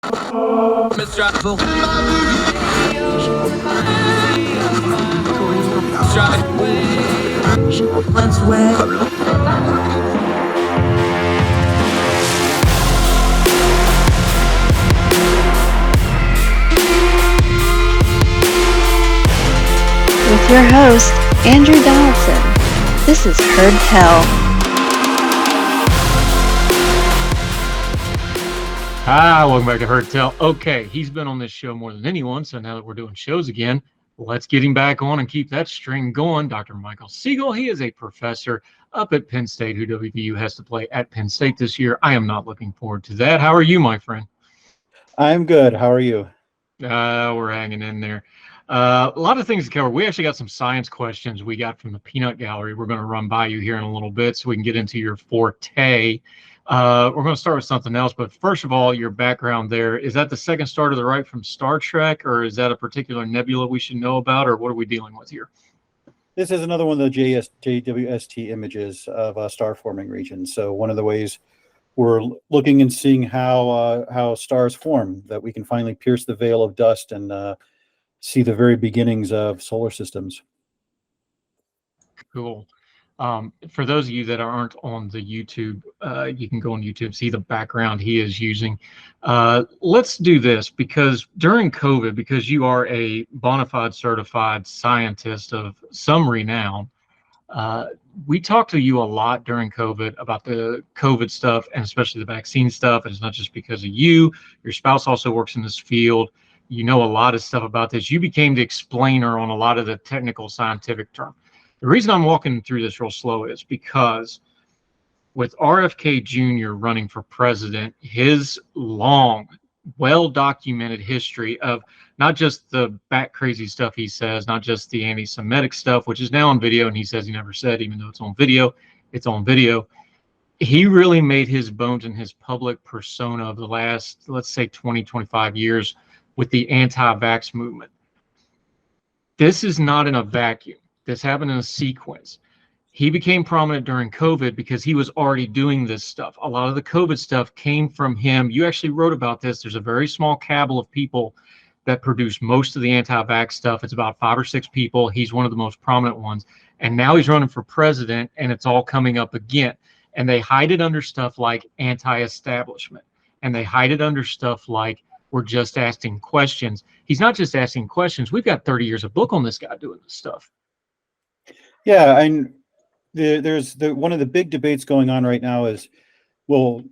Mistrustful. Let's with your host, Andrew Donaldson. This is Heard Tell. Welcome back to Heard Tell. Okay, he's been on this show more than anyone, so now that we're doing shows again, let's get him back on and keep that string going. Dr. Michael Siegel, he is a professor up at Penn State who WVU has to play at Penn State this year. I am not looking forward to that. How are you, my friend? I'm good. How are you? We're hanging in there. A lot of things to cover. We actually got some science questions we got from the Peanut Gallery. We're going to run by you here in a little bit so we can get into your forte. We're going to start with something else, but first of all, your background there, is that the second star to the right from Star Trek, or is that a particular nebula we should know about, or what are we dealing with here? This is another one of the JWST images of star forming regions. So one of the ways we're looking and seeing how stars form, that we can finally pierce the veil of dust and see the very beginnings of solar systems. Cool. For those of you that aren't on the YouTube, you can go on YouTube, see the background he is using. Let's do this because during COVID, because you are a bona fide certified scientist of some renown, we talked to you a lot during COVID about the COVID stuff and especially the vaccine stuff. And it's not just because of you. Your spouse also works in this field. You know a lot of stuff about this. You became the explainer on a lot of the technical scientific terms. The reason I'm walking through this real slow is because with RFK Jr. running for president, his long, well-documented history of not just the bat crazy stuff he says, not just the anti-Semitic stuff, which is now on video, and he says he never said, even though it's on video, it's on video. He really made his bones in his public persona of the last, let's say, 20, 25 years with the anti-vax movement. This is not in a vacuum. This happened in a sequence. He became prominent during COVID because he was already doing this stuff. A lot of the COVID stuff came from him. You actually wrote about this. There's a very small cabal of people that produce most of the anti-vax stuff. It's about 5 or 6 people. He's one of the most prominent ones. And now he's running for president, and it's all coming up again. And they hide it under stuff like anti-establishment. And they hide it under stuff like we're just asking questions. He's not just asking questions. We've got 30 years of book on this guy doing this stuff. Yeah, and there's one of the big debates going on right now is, well,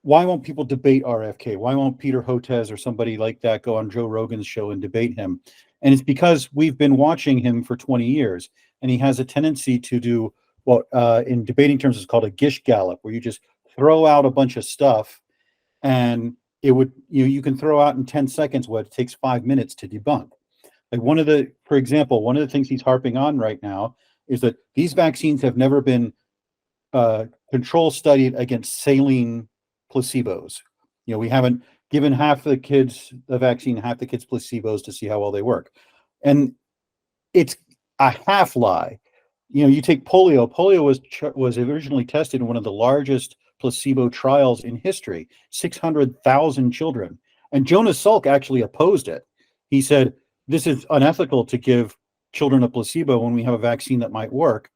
why won't people debate RFK? Why won't Peter Hotez or somebody like that go on Joe Rogan's show and debate him? And it's because we've been watching him for 20 years, and he has a tendency to do what in debating terms is called a gish gallop, where you just throw out a bunch of stuff, and it would you can throw out in 10 seconds what it takes 5 minutes to debunk. Like for example, one of the things he's harping on right now is that these vaccines have never been control studied against saline placebos. We haven't given half the kids the vaccine, half the kids placebos to see how well they work. And it's a half lie. You take polio. Polio was originally tested in one of the largest placebo trials in history, 600,000 children. And Jonas Salk actually opposed it. He said, this is unethical to give children a placebo when we have a vaccine that might work,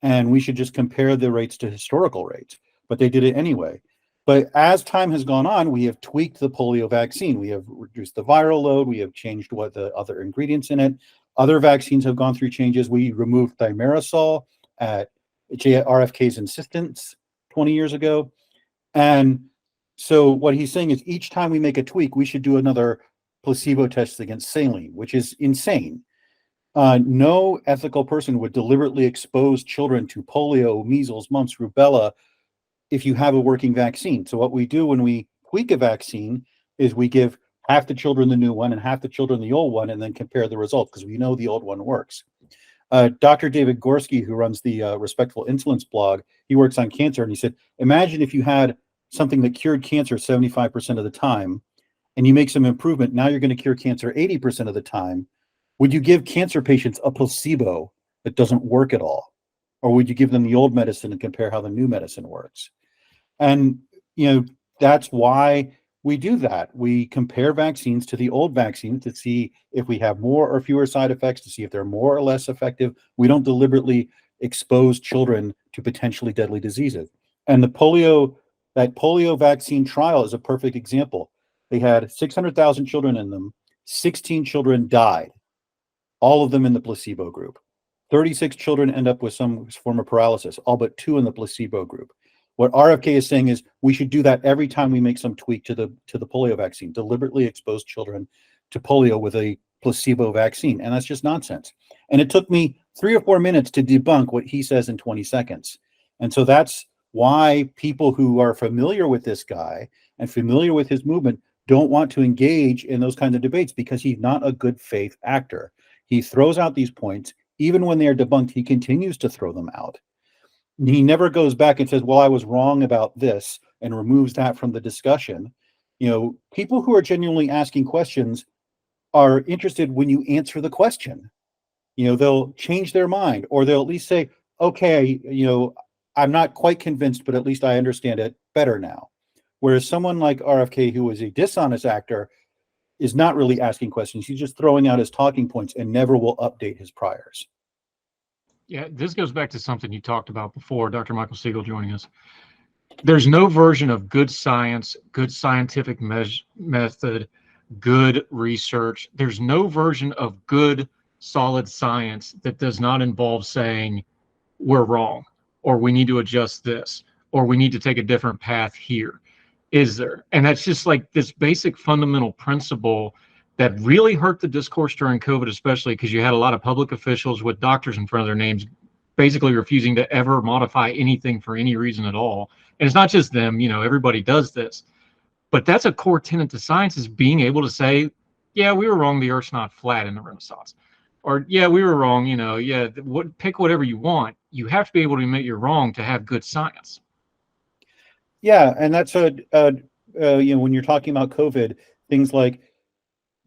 and we should just compare the rates to historical rates. But they did it anyway. But as time has gone on, we have tweaked the polio vaccine. We have reduced the viral load. We have changed what the other ingredients in it. Other vaccines have gone through changes. We removed thimerosal at RFK's insistence 20 years ago. And so what he's saying is each time we make a tweak, we should do another placebo test against saline, which is insane. No ethical person would deliberately expose children to polio, measles, mumps, rubella if you have a working vaccine. So what we do when we tweak a vaccine is we give half the children the new one and half the children the old one, and then compare the results because we know the old one works. Dr. David Gorski, who runs the Respectful Insolence blog, he works on cancer, and he said, imagine if you had something that cured cancer 75% of the time, and you make some improvement, now you're going to cure cancer 80% of the time. Would you give cancer patients a placebo that doesn't work at all? Or would you give them the old medicine and compare how the new medicine works? And, that's why we do that. We compare vaccines to the old vaccines to see if we have more or fewer side effects, to see if they're more or less effective. We don't deliberately expose children to potentially deadly diseases. And that polio vaccine trial is a perfect example. They had 600,000 children in them. 16 children died, all of them in the placebo group. 36 children end up with some form of paralysis, all but 2 in the placebo group. What RFK is saying is we should do that every time we make some tweak to the polio vaccine, deliberately expose children to polio with a placebo vaccine. And that's just nonsense. And it took me 3 or 4 minutes to debunk what he says in 20 seconds. And so that's why people who are familiar with this guy and familiar with his movement don't want to engage in those kinds of debates, because he's not a good faith actor. He throws out these points. Even when they are debunked, he continues to throw them out. He never goes back and says, well, I was wrong about this, and removes that from the discussion. People who are genuinely asking questions are interested when you answer the question. They'll change their mind, or they'll at least say, okay, I'm not quite convinced, but at least I understand it better now. Whereas someone like RFK, who is a dishonest actor, is not really asking questions. He's just throwing out his talking points and never will update his priors. Yeah, this goes back to something you talked about before, Dr. Michael Siegel joining us. There's no version of good science, good scientific method, good research. There's no version of good, solid science that does not involve saying we're wrong, or we need to adjust this, or we need to take a different path here. Is there? And that's just like this basic fundamental principle that really hurt the discourse during COVID, especially because you had a lot of public officials with doctors in front of their names basically refusing to ever modify anything for any reason at all. And it's not just them, everybody does this. But that's a core tenet to science, is being able to say, yeah, we were wrong, the Earth's not flat in the Renaissance. Or, yeah, we were wrong, pick whatever you want. You have to be able to admit you're wrong to have good science. Yeah, and that's when you're talking about COVID, things like,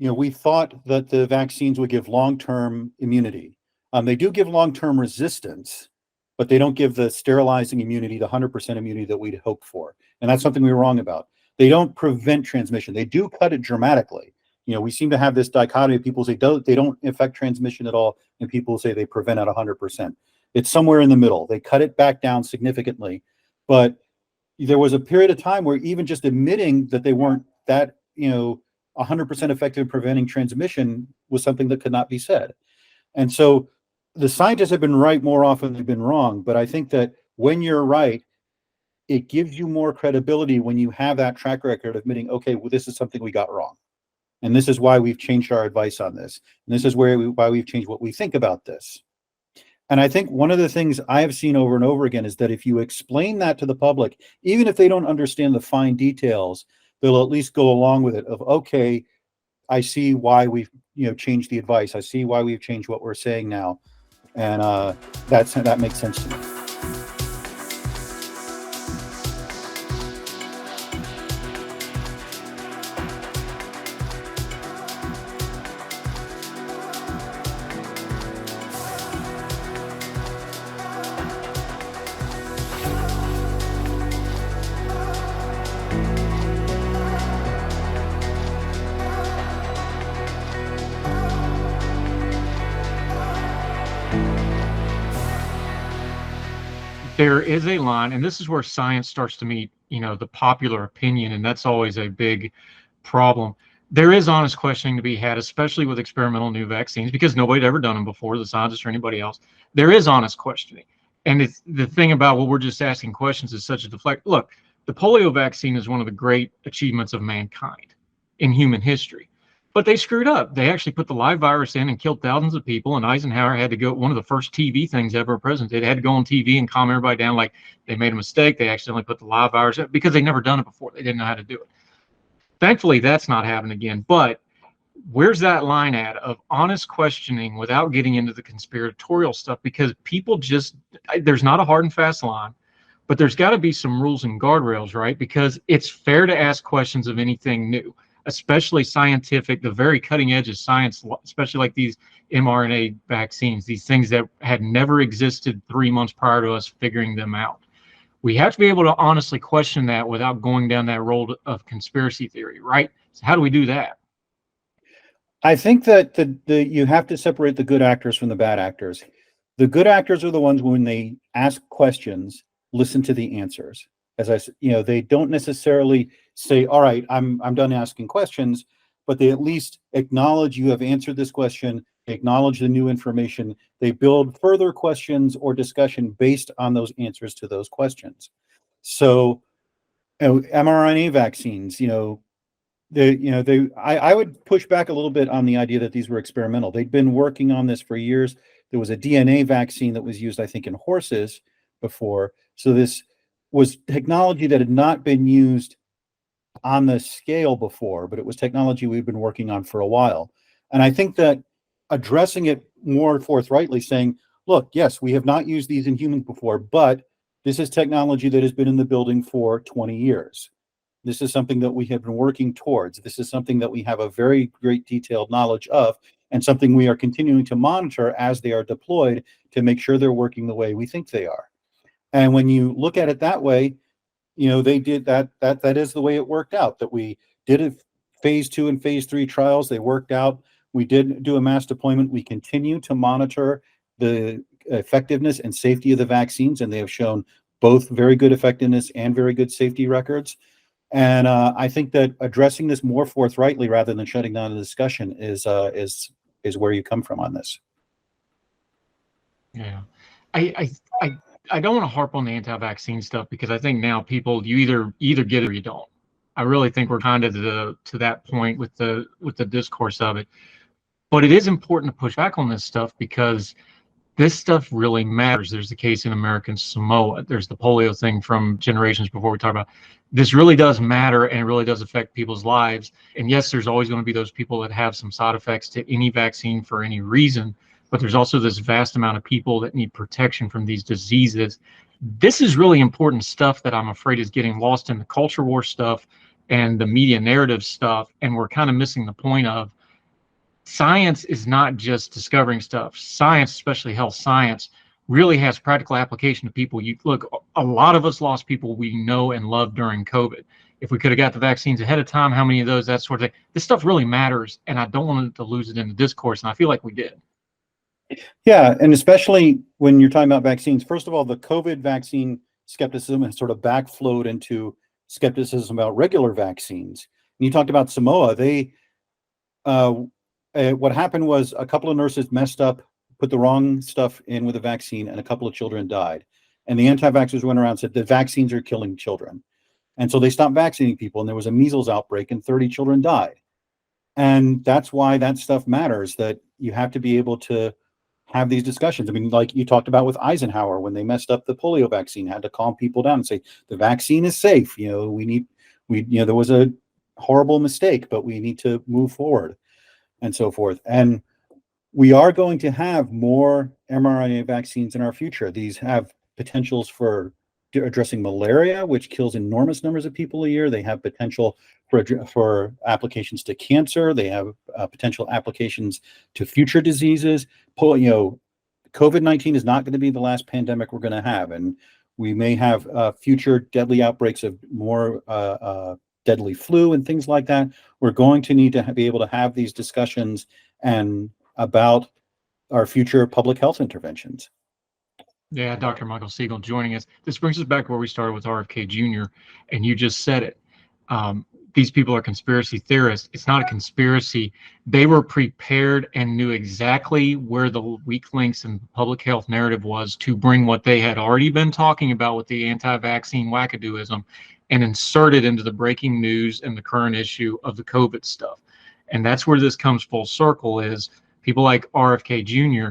we thought that the vaccines would give long-term immunity. They do give long-term resistance, but they don't give the sterilizing immunity, the 100% immunity that we'd hoped for. And that's something we were wrong about. They don't prevent transmission. They do cut it dramatically. We seem to have this dichotomy. People say they don't affect transmission at all, and people say they prevent at 100%. It's somewhere in the middle. They cut it back down significantly. But there was a period of time where even just admitting that they weren't that, 100% effective in preventing transmission was something that could not be said. And so the scientists have been right more often than they've been wrong. But I think that when you're right, it gives you more credibility when you have that track record of admitting, okay, well, this is something we got wrong. And this is why we've changed our advice on this. And this is why we've changed what we think about this. And I think one of the things I have seen over and over again is that if you explain that to the public, even if they don't understand the fine details, they'll at least go along with it of, okay, I see why we've changed the advice. I see why we've changed what we're saying now. And that makes sense to me. There is a line, and this is where science starts to meet, the popular opinion, and that's always a big problem. There is honest questioning to be had, especially with experimental new vaccines, because nobody had ever done them before, the scientists or anybody else. There is honest questioning. And it's the thing about, well, we're just asking questions is such a deflect. Look, the polio vaccine is one of the great achievements of mankind in human history. But they screwed up. They actually put the live virus in and killed thousands of people. And Eisenhower had to go, one of the first TV things ever a president did, had to go on TV and calm everybody down like they made a mistake. They accidentally put the live virus in because they'd never done it before. They didn't know how to do it. Thankfully, that's not happening again. But where's that line at of honest questioning without getting into the conspiratorial stuff? Because people just, there's not a hard and fast line, but there's got to be some rules and guardrails, right? Because it's fair to ask questions of anything new, especially scientific, the very cutting edge of science, especially like these mRNA vaccines, these things that had never existed 3 months prior to us figuring them out. We have to be able to honestly question that without going down that road of conspiracy theory, right? So how do we do that? I think that you have to separate the good actors from the bad actors. The good actors are the ones when they ask questions, listen to the answers. As they don't necessarily say, "All right, I'm done asking questions," but they at least acknowledge you have answered this question, they acknowledge the new information, they build further questions or discussion based on those answers to those questions. So, mRNA vaccines, I would push back a little bit on the idea that these were experimental. They'd been working on this for years. There was a DNA vaccine that was used, I think, in horses before. So this was technology that had not been used on the scale before, but it was technology we've been working on for a while. And I think that addressing it more forthrightly, saying, look, yes, we have not used these in humans before, but this is technology that has been in the building for 20 years. This is something that we have been working towards. This is something that we have a very great detailed knowledge of, and something we are continuing to monitor as they are deployed to make sure they're working the way we think they are. And when you look at it that way, they did that. That is the way it worked out. That we did a phase 2 and phase 3 trials. They worked out. We did do a mass deployment. We continue to monitor the effectiveness and safety of the vaccines, and they have shown both very good effectiveness and very good safety records. And I think that addressing this more forthrightly rather than shutting down the discussion is where you come from on this. Yeah, I don't want to harp on the anti-vaccine stuff because I think now people you either get it or you don't. I really think we're kind of to that point with the discourse of it. But it is important to push back on this stuff because this stuff really matters. There's the case in American Samoa. There's the polio thing from generations before we talk about. This really does matter, and it really does affect people's lives. And yes, there's always going to be those people that have some side effects to any vaccine for any reason, but there's also this vast amount of people that need protection from these diseases. This is really important stuff that I'm afraid is getting lost in the culture war stuff and the media narrative stuff, and we're kind of missing the point of science is not just discovering stuff. Science, especially health science, really has practical application to people. You look, a lot of us lost people we know and love during COVID. If we could have got the vaccines ahead of time, how many of those, that sort of thing. This stuff really matters, and I don't want to lose it in the discourse, and I feel like we did. Yeah, and especially when you're talking about vaccines, first of all, the COVID vaccine skepticism has sort of backflowed into skepticism about regular vaccines. And you talked about Samoa. What happened was a couple of nurses messed up, put the wrong stuff in with the vaccine, and a couple of children died. And the anti-vaxxers went around and said the vaccines are killing children. And so they stopped vaccinating people, and there was a measles outbreak, and 30 children died. And that's why that stuff matters, that you have to be able to have these discussions. I mean, like you talked about with Eisenhower, when they messed up the polio vaccine, had to calm people down and say, the vaccine is safe. There was a horrible mistake, but we need to move forward and so forth. And we are going to have more mRNA vaccines in our future. These have potentials for addressing malaria, which kills enormous numbers of people a year. They have potential for applications to cancer. They have potential applications to future diseases. COVID-19 is not going to be the last pandemic we're going to have, and we may have future deadly outbreaks of more deadly flu and things like that. We're going to need to be able to have these discussions and about our future public health interventions. Yeah, Dr. Michael Siegel joining us. This brings us back to where we started with RFK Jr., and you just said it. These people are conspiracy theorists. It's not a conspiracy. They were prepared and knew exactly where the weak links in the public health narrative was to bring what they had already been talking about with the anti-vaccine wackadoism and insert it into the breaking news and the current issue of the COVID stuff. And that's where this comes full circle, is people like RFK Jr.,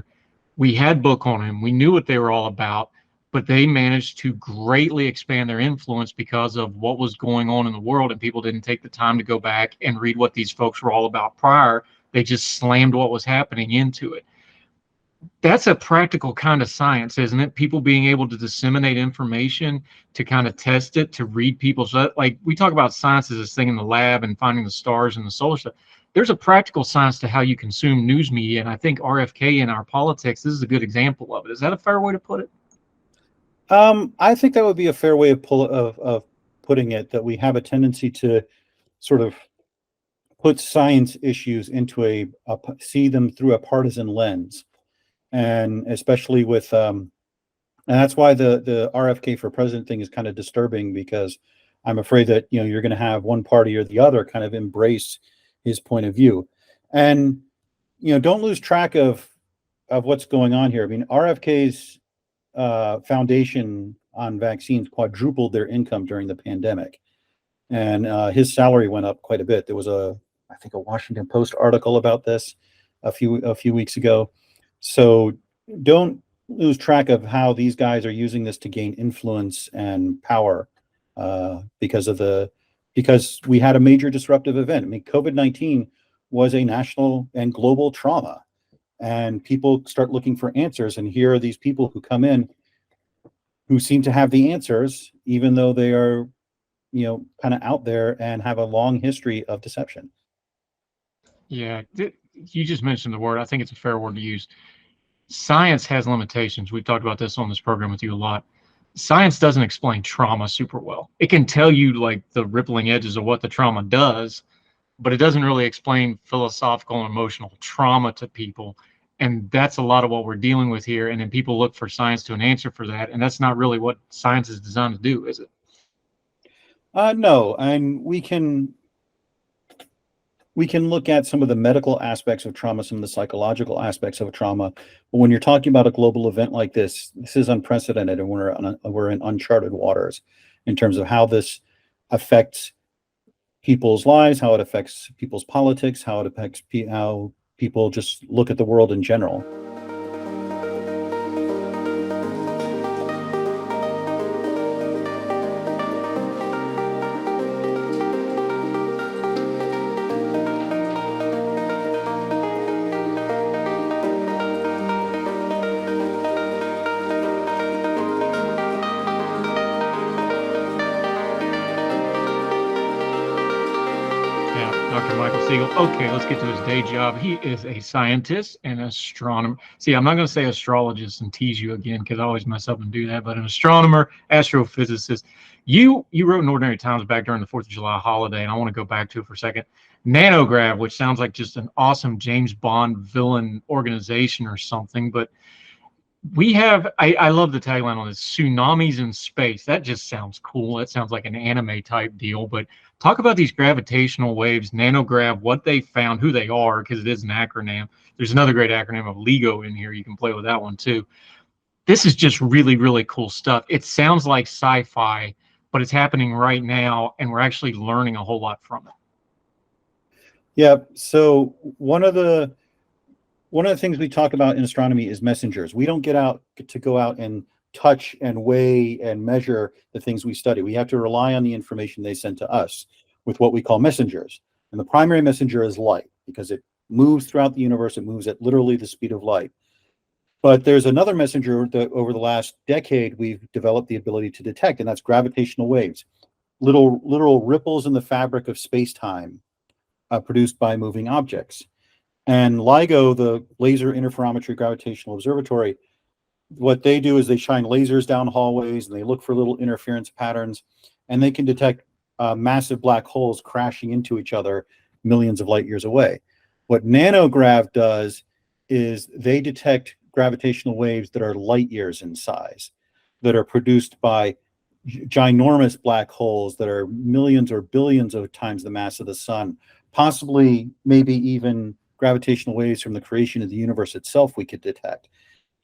we had book on him. We knew what they were all about, but they managed to greatly expand their influence because of what was going on in the world, and people didn't take the time to go back and read what these folks were all about prior. They just slammed what was happening into it. That's a practical kind of science, isn't it? People being able to disseminate information, to kind of test it, to read people's, like we talk about science as this thing in the lab and finding the stars and the solar stuff. There's a practical science to how you consume news media, and I think RFK in our politics, this is a good example of it. Is that a fair way to put it? I think that would be a fair way of putting it, that we have a tendency to sort of put science issues into see them through a partisan lens. And especially with, and that's why the RFK for president thing is kind of disturbing, because I'm afraid that, you're going to have one party or the other kind of embrace his point of view. And, don't lose track of what's going on here. I mean, RFK's foundation on vaccines quadrupled their income during the pandemic, and his salary went up quite a bit. There was I think a Washington Post article about this a few weeks ago. So don't lose track of how these guys are using this to gain influence and power, because we had a major disruptive event. I mean, COVID-19 was a national and global trauma, and people start looking for answers. And here are these people who come in who seem to have the answers, even though they are, kind of out there and have a long history of deception. Yeah, you just mentioned the word. I think it's a fair word to use. Science has limitations. We've talked about this on this program with you a lot. Science doesn't explain trauma super well. It can tell you like the rippling edges of what the trauma does, but it doesn't really explain philosophical and emotional trauma to people. And that's a lot of what we're dealing with here. And then people look for science to an answer for that. And that's not really what science is designed to do, is it? No, and we can look at some of the medical aspects of trauma, some of the psychological aspects of trauma. But when you're talking about a global event like this is unprecedented, and we're in uncharted waters in terms of how this affects people's lives, how it affects people's politics, how it affects how people just look at the world in general. Siegel. Okay, let's get to his day job. He is a scientist and astronomer. See, I'm not going to say astrologist and tease you again because I always mess up and do that, but an astronomer, astrophysicist. You wrote in Ordinary Times back during the 4th of July holiday, and I want to go back to it for a second. Nanograv, which sounds like just an awesome James Bond villain organization or something, but we have, I love the tagline on this, tsunamis in space. That just sounds cool. That sounds like an anime type deal, but talk about these gravitational waves, nanograv, what they found, who they are, because it is an acronym. There's another great acronym of LIGO in here. You can play with that one too. This is just really, really cool stuff. It sounds like sci-fi, but it's happening right now, and we're actually learning a whole lot from it. Yeah, so one of the things we talk about in astronomy is messengers. We don't get to go out and touch and weigh and measure the things we study. We have to rely on the information they send to us with what we call messengers. And the primary messenger is light, because it moves throughout the universe. It moves at literally the speed of light. But there's another messenger that over the last decade we've developed the ability to detect, and that's gravitational waves, literal ripples in the fabric of space-time produced by moving objects. And LIGO, the Laser Interferometry Gravitational Observatory, what they do is they shine lasers down hallways and they look for little interference patterns, and they can detect massive black holes crashing into each other millions of light years away. What nanograv does is they detect gravitational waves that are light years in size, that are produced by ginormous black holes that are millions or billions of times the mass of the sun, possibly maybe even gravitational waves from the creation of the universe itself we could detect.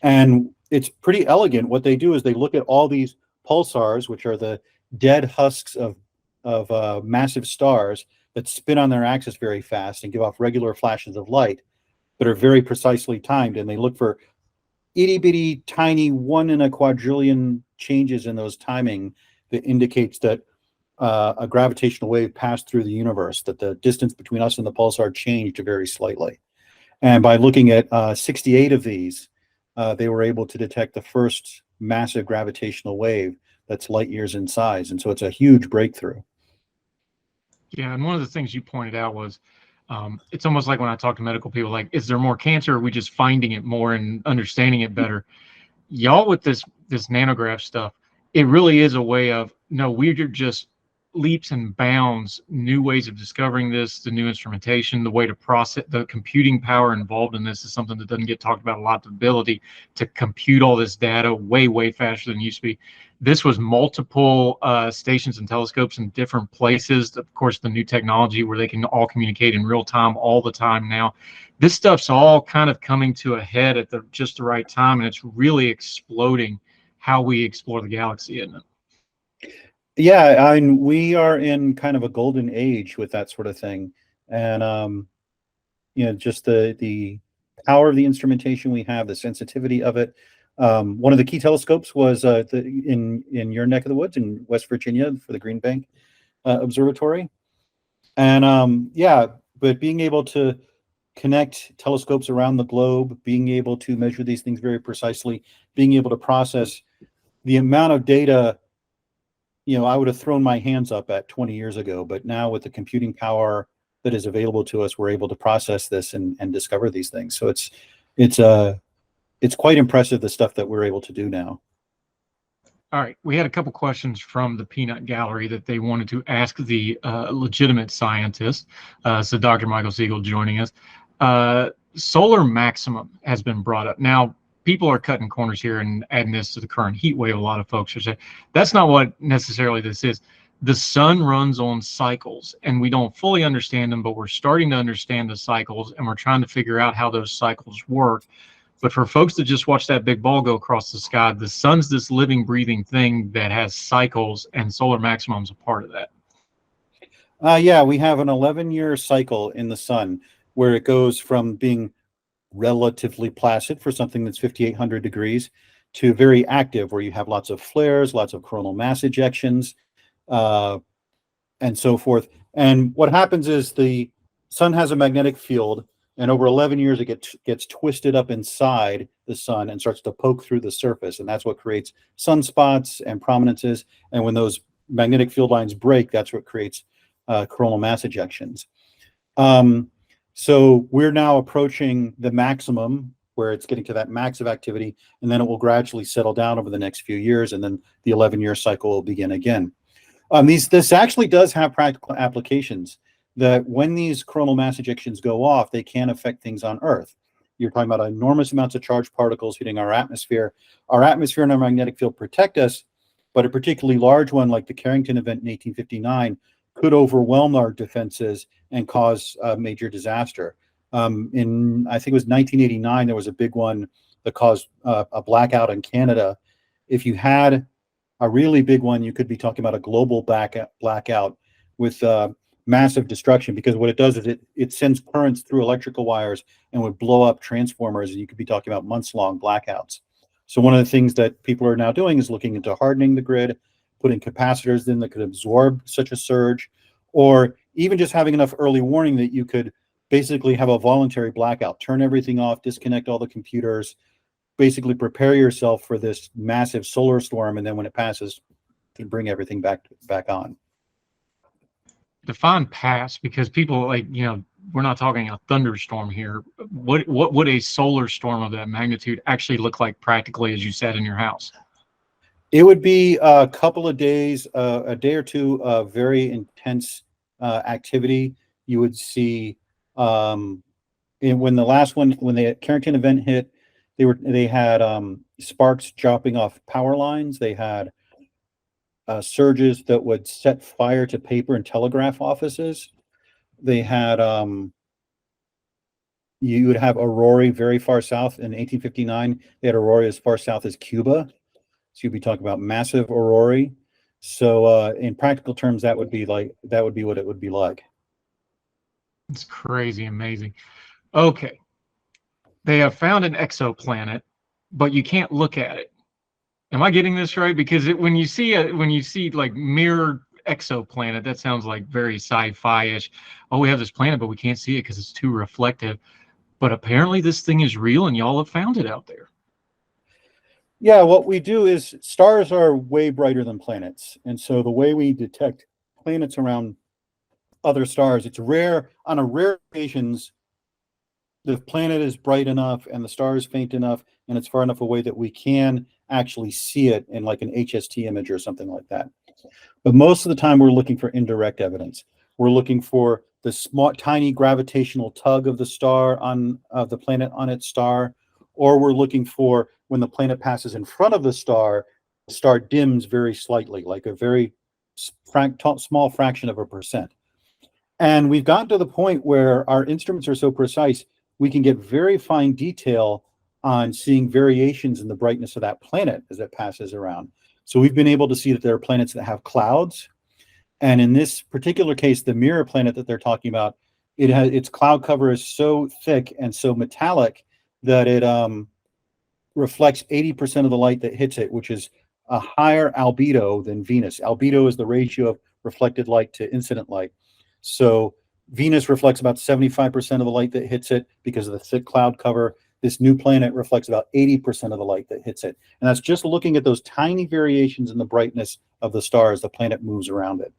And it's pretty elegant. What they do is they look at all these pulsars, which are the dead husks of massive stars that spin on their axis very fast and give off regular flashes of light that are very precisely timed. And they look for itty bitty tiny 1 in a quadrillion changes in those timing that indicates that a gravitational wave passed through the universe, that the distance between us and the pulsar changed very slightly. And by looking at 68 of these, they were able to detect the first massive gravitational wave that's light years in size. And so it's a huge breakthrough. Yeah, and one of the things you pointed out was it's almost like when I talk to medical people, like, is there more cancer, or are we just finding it more and understanding it better? y'all with this nanograph stuff, it really is a way of, no, we're just leaps and bounds, new ways of discovering this, the new instrumentation, the way to process, the computing power involved in this is something that doesn't get talked about a lot. The ability to compute all this data way faster than it used to be. This was multiple stations and telescopes in different places. Of course, the new technology where they can all communicate in real time all the time now. This stuff's all kind of coming to a head at just the right time, and it's really exploding how we explore the galaxy, isn't it? Yeah, I mean, we are in kind of a golden age with that sort of thing, and just the power of the instrumentation we have, the sensitivity of it. One of the key telescopes was in your neck of the woods in West Virginia for the Green Bank Observatory, and yeah, but being able to connect telescopes around the globe, being able to measure these things very precisely, being able to process the amount of data. I would have thrown my hands up at 20 years ago, but now with the computing power that is available to us, we're able to process this and discover these things. So it's quite impressive, the stuff that we're able to do now. All right, we had a couple questions from the peanut gallery that they wanted to ask the legitimate scientist. So Dr. Michael Siegel joining us. Solar maximum has been brought up. Now, people are cutting corners here and adding this to the current heat wave. A lot of folks are saying that's not what necessarily this is. The sun runs on cycles, and we don't fully understand them, but we're starting to understand the cycles, and we're trying to figure out how those cycles work. But for folks that just watch that big ball go across the sky, the sun's this living, breathing thing that has cycles, and solar maximum's a part of that. Yeah, we have an 11-year cycle in the sun where it goes from being relatively placid for something that's 5,800 degrees to very active, where you have lots of flares, lots of coronal mass ejections, and so forth. And what happens is the sun has a magnetic field, and over 11 years it gets twisted up inside the sun and starts to poke through the surface, and that's what creates sunspots and prominences. And when those magnetic field lines break, that's what creates coronal mass ejections. So we're now approaching the maximum, where it's getting to that max of activity, and then it will gradually settle down over the next few years, and then the 11-year cycle will begin again. This actually does have practical applications, that when these coronal mass ejections go off, they can affect things on Earth. You're talking about enormous amounts of charged particles hitting our atmosphere. Our atmosphere and our magnetic field protect us, but a particularly large one like the Carrington event in 1859 could overwhelm our defenses and cause a major disaster. In, I think it was 1989, there was a big one that caused a blackout in Canada. If you had a really big one, you could be talking about a global blackout with massive destruction, because what it does is it sends currents through electrical wires and would blow up transformers, and you could be talking about months-long blackouts. So one of the things that people are now doing is looking into hardening the grid, putting capacitors in that could absorb such a surge, or even just having enough early warning that you could basically have a voluntary blackout, turn everything off, disconnect all the computers, basically prepare yourself for this massive solar storm, and then when it passes, to bring everything back on. Define pass, because people we're not talking a thunderstorm here. What would a solar storm of that magnitude actually look like practically as you sat in your house? It would be a couple of days, a day or two of very intense activity. You would see when the Carrington event hit, they had sparks dropping off power lines. They had surges that would set fire to paper and telegraph offices. They had you would have aurora very far south. In 1859, they had aurora as far south as Cuba. So you'd be talking about massive aurora. So in practical terms, that would be what it would be like. It's crazy, amazing. Okay. They have found an exoplanet, but you can't look at it. Am I getting this right? Because when you see like mirror exoplanet, that sounds like very sci-fi-ish. Oh, we have this planet, but we can't see it because it's too reflective. But apparently this thing is real, and y'all have found it out there. Yeah, what we do is stars are way brighter than planets. And so the way we detect planets around other stars, it's rare, on a rare occasions, the planet is bright enough and the star is faint enough and it's far enough away that we can actually see it in like an HST image or something like that. But most of the time we're looking for indirect evidence. We're looking for the small, tiny gravitational tug of the star of the planet on its star, or we're looking for when the planet passes in front of the star dims very slightly, like a very small fraction of a percent. And we've gotten to the point where our instruments are so precise, we can get very fine detail on seeing variations in the brightness of that planet as it passes around. So we've been able to see that there are planets that have clouds. And in this particular case, the mirror planet that they're talking about, its cloud cover is so thick and so metallic that it reflects 80% of the light that hits it, which is a higher albedo than Venus. Albedo is the ratio of reflected light to incident light. So Venus reflects about 75% of the light that hits it because of the thick cloud cover. This new planet reflects about 80% of the light that hits it. And that's just looking at those tiny variations in the brightness of the star as the planet moves around it.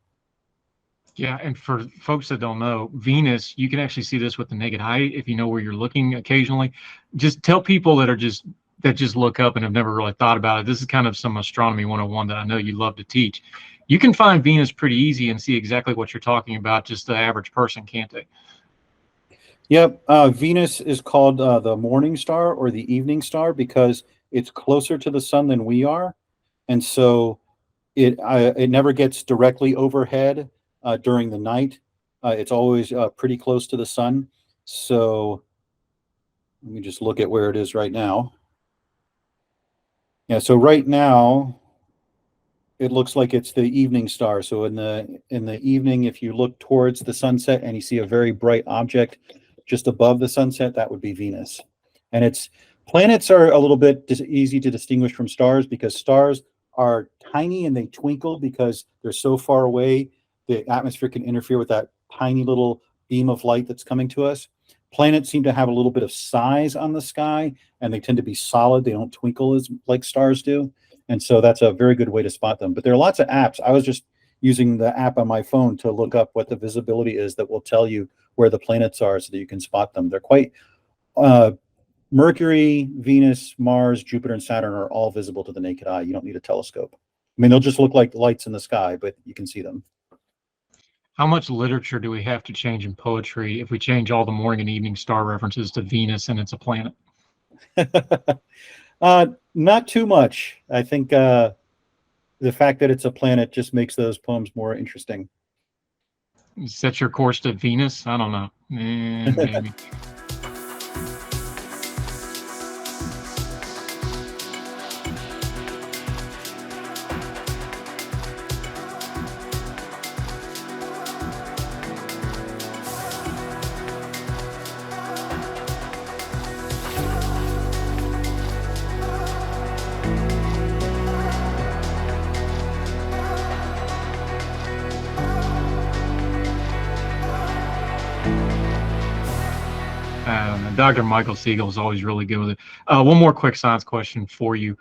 Yeah, and for folks that don't know, Venus, you can actually see this with the naked eye if you know where you're looking occasionally. Just tell people that just look up and have never really thought about it. This is kind of some astronomy 101 that I know you love to teach. You can find Venus pretty easy and see exactly what you're talking about, just the average person, can't they? Yep, Venus is called the morning star or the evening star because it's closer to the sun than we are, and so it never gets directly overhead during the night. It's always pretty close to the sun. So let me just look at where it is right now. Yeah, so right now it looks like it's the evening star. So in the evening, if you look towards the sunset and you see a very bright object just above the sunset, that would be Venus. And planets are a little bit easy to distinguish from stars because stars are tiny and they twinkle because they're so far away. The atmosphere can interfere with that tiny little beam of light that's coming to us. Planets seem to have a little bit of size on the sky, and they tend to be solid. They don't twinkle as like stars do. And so that's a very good way to spot them. But there are lots of apps. I was just using the app on my phone to look up what the visibility is that will tell you where the planets are so that you can spot them. They're quite Mercury, Venus, Mars, Jupiter, and Saturn are all visible to the naked eye. You don't need a telescope. I mean, they'll just look like lights in the sky, but you can see them. How much literature do we have to change in poetry if we change all the morning and evening star references to Venus and it's a planet? Not too much. I think the fact that it's a planet just makes those poems more interesting. Set your course to Venus? I don't know. Maybe. Dr. Michael Siegel is always really good with it. One more quick science question for you.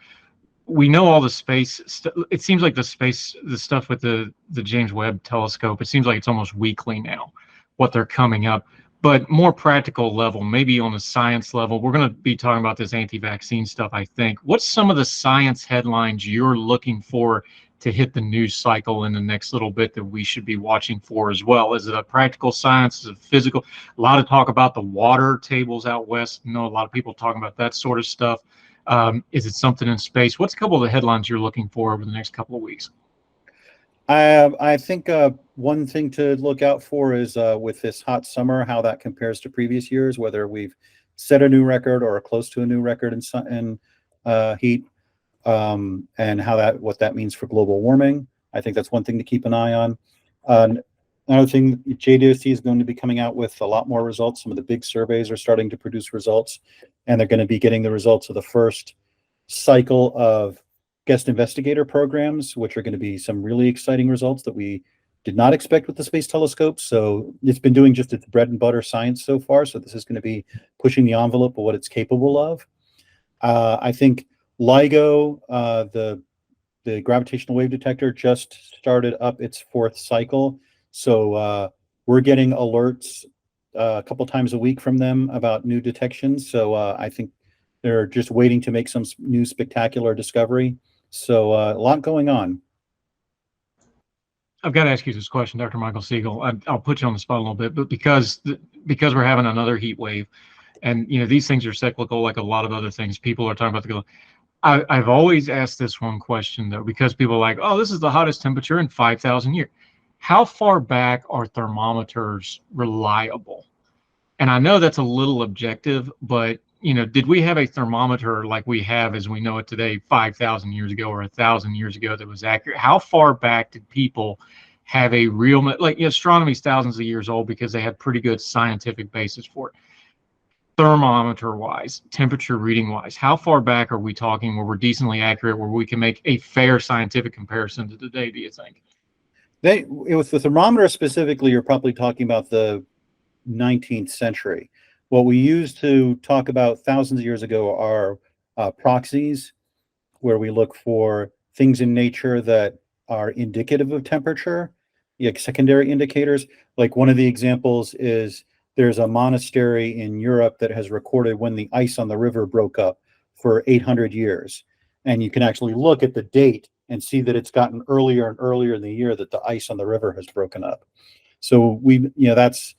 We know all the space. It seems like the stuff with the James Webb Telescope, it seems like it's almost weekly now, what they're coming up. But more practical level, maybe on a science level, we're going to be talking about this anti-vaccine stuff, I think. What's some of the science headlines you're looking for to hit the news cycle in the next little bit that we should be watching for as well? Is it a practical science? Is it physical? A lot of talk about the water tables out west. I know a lot of people talking about that sort of stuff. Is it something in space? What's a couple of the headlines you're looking for over the next couple of weeks? I think one thing to look out for is with this hot summer, how that compares to previous years, whether we've set a new record or are close to a new record in heat. And what that means for global warming. I think that's one thing to keep an eye on. Another thing, JDOC is going to be coming out with a lot more results. Some of the big surveys are starting to produce results, and they're going to be getting the results of the first cycle of guest investigator programs, which are going to be some really exciting results that we did not expect with the Space Telescope. So it's been doing just its bread and butter science so far. So this is going to be pushing the envelope of what it's capable of. I think LIGO, the gravitational wave detector, just started up its fourth cycle. So we're getting alerts a couple times a week from them about new detections. So I think they're just waiting to make some new spectacular discovery. So a lot going on. I've got to ask you this question, Dr. Michael Siegel. I'll put you on the spot a little bit, but because we're having another heat wave, and these things are cyclical, like a lot of other things. People are talking about I've always asked this one question though, because people are like, oh, this is the hottest temperature in 5,000 years. How far back are thermometers reliable? And I know that's a little objective, but did we have a thermometer like we have as we know it today 5,000 years ago or 1,000 years ago that was accurate? How far back did people have a real, like astronomy's thousands of years old because they had pretty good scientific basis for it. Thermometer wise, temperature reading wise, how far back are we talking where we're decently accurate, where we can make a fair scientific comparison to today, do you think? With the thermometer specifically, you're probably talking about the 19th century. What we used to talk about thousands of years ago are proxies, where we look for things in nature that are indicative of temperature, like secondary indicators. Like one of the examples is there's a monastery in Europe that has recorded when the ice on the river broke up for 800 years. And you can actually look at the date and see that it's gotten earlier and earlier in the year that the ice on the river has broken up. So that's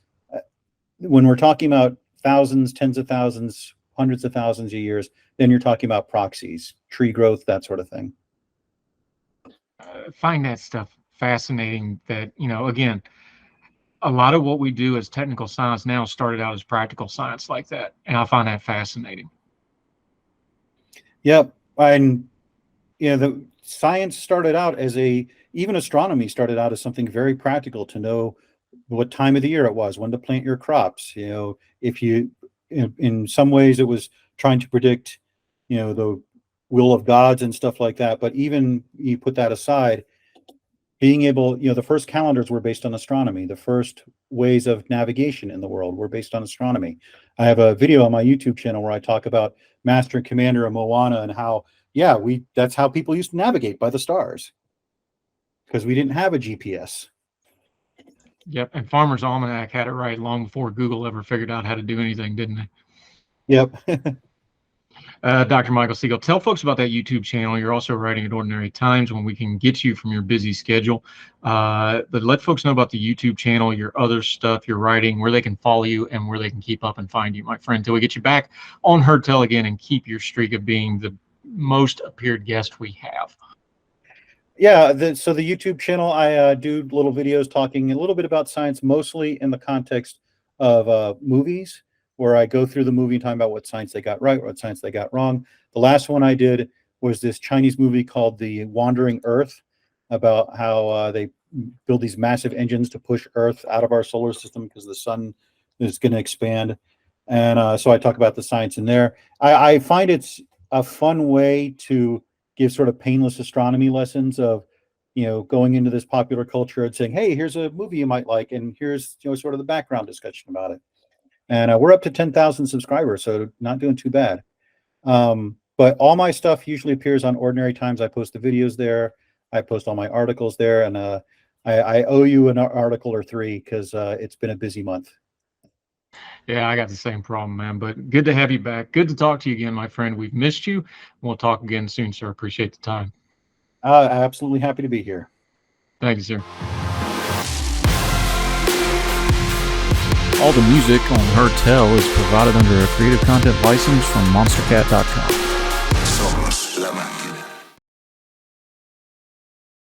when we're talking about thousands, tens of thousands, hundreds of thousands of years, then you're talking about proxies, tree growth, that sort of thing. I find that stuff fascinating that, again, a lot of what we do as technical science now started out as practical science like that. And I find that fascinating. Yep. And, the science started out even astronomy started out as something very practical to know what time of the year it was, when to plant your crops. If you, in some ways it was trying to predict, the will of gods and stuff like that. But even you put that aside, being able, the first calendars were based on astronomy. The first ways of navigation in the world were based on astronomy. I have a video on my YouTube channel where I talk about Master and Commander and Moana and how, that's how people used to navigate, by the stars, because we didn't have a GPS. Yep, and Farmer's Almanac had it right long before Google ever figured out how to do anything, didn't they? Yep. Dr. Michael Siegel, tell folks about that YouTube channel. You're also writing at Ordinary Times when we can get you from your busy schedule. But let folks know about the YouTube channel, your other stuff, your writing, where they can follow you and where they can keep up and find you, my friend, until we get you back on Heard Tell again and keep your streak of being the most appeared guest we have. Yeah, so the YouTube channel, I do little videos talking a little bit about science, mostly in the context of movies, where I go through the movie and talking about what science they got right, what science they got wrong. The last one I did was this Chinese movie called The Wandering Earth, about how they build these massive engines to push Earth out of our solar system because the sun is going to expand. And so I talk about the science in there. I find it's a fun way to give sort of painless astronomy lessons of, going into this popular culture and saying, hey, here's a movie you might like, and here's, sort of the background discussion about it. And we're up to 10,000 subscribers, so not doing too bad. But all my stuff usually appears on Ordinary Times. I post the videos there. I post all my articles there. And I owe you an article or three because it's been a busy month. Yeah, I got the same problem, man. But good to have you back. Good to talk to you again, my friend. We've missed you. We'll talk again soon, sir. Appreciate the time. Absolutely happy to be here. Thank you, sir. All the music on Heard Tell is provided under a Creative Content license from monstercat.com.